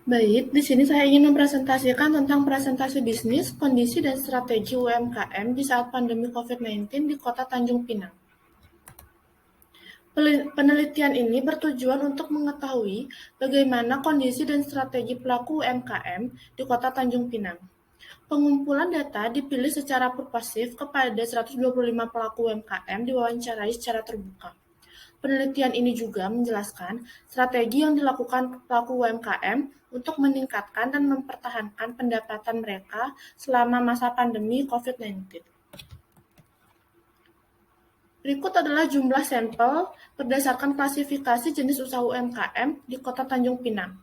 Baik, di sini saya ingin mempresentasikan tentang presentasi bisnis, kondisi, dan strategi UMKM di saat pandemi COVID-19 di Kota Tanjung Pinang. Penelitian ini bertujuan untuk mengetahui bagaimana kondisi dan strategi pelaku UMKM di Kota Tanjung Pinang. Pengumpulan data dipilih secara purposif kepada 125 pelaku UMKM diwawancarai secara terbuka. Penelitian ini juga menjelaskan strategi yang dilakukan pelaku UMKM untuk meningkatkan dan mempertahankan pendapatan mereka selama masa pandemi COVID-19. Berikut adalah jumlah sampel berdasarkan klasifikasi jenis usaha UMKM di Kota Tanjung Pinang.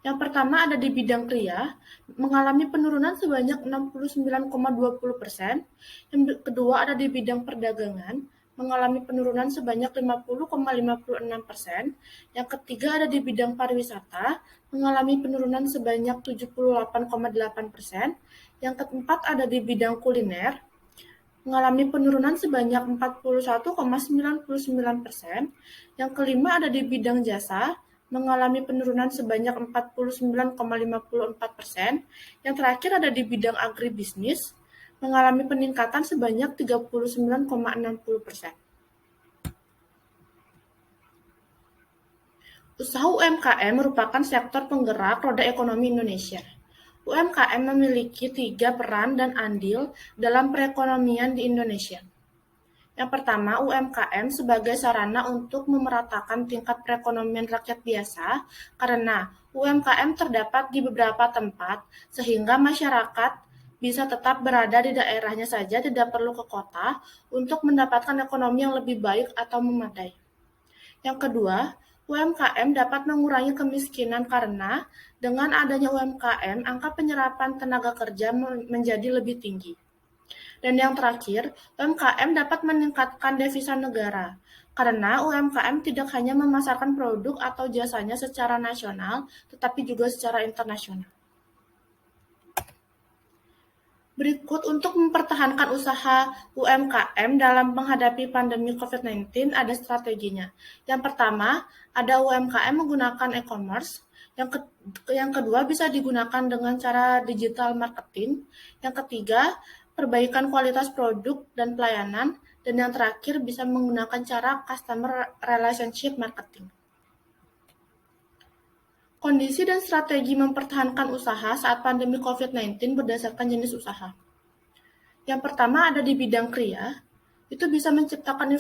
Yang pertama ada di bidang kria, mengalami penurunan sebanyak 69,20%. Yang kedua ada di bidang perdagangan, mengalami penurunan sebanyak 50,56%. Yang ketiga ada di bidang pariwisata, mengalami penurunan sebanyak 78,8%. Yang keempat ada di bidang kuliner, mengalami penurunan sebanyak 41,99%. Yang kelima ada di bidang jasa, mengalami penurunan sebanyak 49,54%. Yang terakhir ada di bidang agribisnis, mengalami peningkatan sebanyak 39,60%. Usaha UMKM merupakan sektor penggerak roda ekonomi Indonesia. UMKM memiliki 3 peran dan andil dalam perekonomian di Indonesia. Yang pertama, UMKM sebagai sarana untuk memeratakan tingkat perekonomian rakyat biasa, karena UMKM terdapat di beberapa tempat, sehingga masyarakat bisa tetap berada di daerahnya saja, tidak perlu ke kota, untuk mendapatkan ekonomi yang lebih baik atau memadai. Yang kedua, UMKM dapat mengurangi kemiskinan karena dengan adanya UMKM, angka penyerapan tenaga kerja menjadi lebih tinggi. Dan yang terakhir, UMKM dapat meningkatkan devisa negara, karena UMKM tidak hanya memasarkan produk atau jasanya secara nasional, tetapi juga secara internasional. Berikut untuk mempertahankan usaha UMKM dalam menghadapi pandemi COVID-19 ada strateginya. Yang pertama, ada UMKM menggunakan e-commerce. Yang kedua bisa digunakan dengan cara digital marketing. Yang ketiga, perbaikan kualitas produk dan pelayanan. Dan yang terakhir bisa menggunakan cara customer relationship marketing. Kondisi dan strategi mempertahankan usaha saat pandemi COVID-19 berdasarkan jenis usaha. Yang pertama ada di bidang kria, itu bisa menciptakan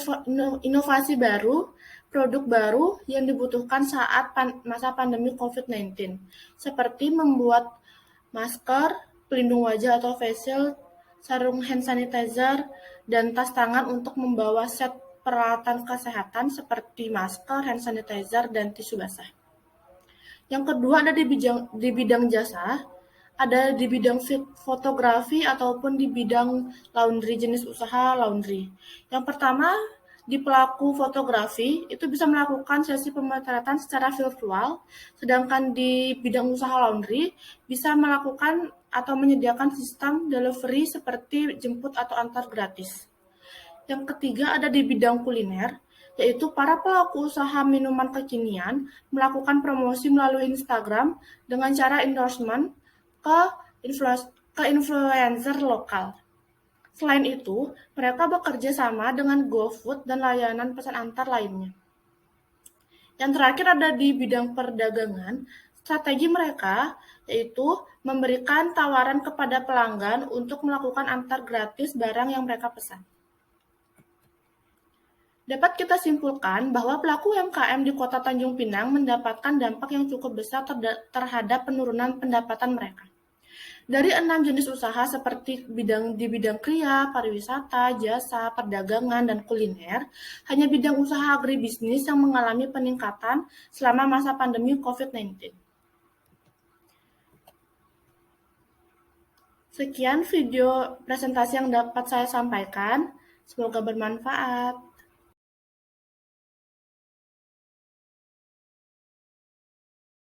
inovasi baru, produk baru yang dibutuhkan saat masa pandemi COVID-19, seperti membuat masker, pelindung wajah atau face shield, sarung hand sanitizer, dan tas tangan untuk membawa set peralatan kesehatan seperti masker, hand sanitizer, dan tisu basah. Yang kedua ada di bidang jasa, ada di bidang fotografi ataupun di bidang laundry, jenis usaha laundry. Yang pertama, di pelaku fotografi itu bisa melakukan sesi pemotretan secara virtual, sedangkan di bidang usaha laundry bisa melakukan atau menyediakan sistem delivery seperti jemput atau antar gratis. Yang ketiga ada di bidang kuliner, yaitu para pelaku usaha minuman kekinian melakukan promosi melalui Instagram dengan cara endorsement ke influencer lokal. Selain itu, mereka bekerja sama dengan GoFood dan layanan pesan antar lainnya. Yang terakhir ada di bidang perdagangan, strategi mereka yaitu memberikan tawaran kepada pelanggan untuk melakukan antar gratis barang yang mereka pesan. Dapat kita simpulkan bahwa pelaku UMKM di Kota Tanjung Pinang mendapatkan dampak yang cukup besar terhadap penurunan pendapatan mereka. Dari 6 jenis usaha seperti di bidang kria, pariwisata, jasa, perdagangan, dan kuliner, hanya bidang usaha agribisnis yang mengalami peningkatan selama masa pandemi COVID-19. Sekian video presentasi yang dapat saya sampaikan. Semoga bermanfaat.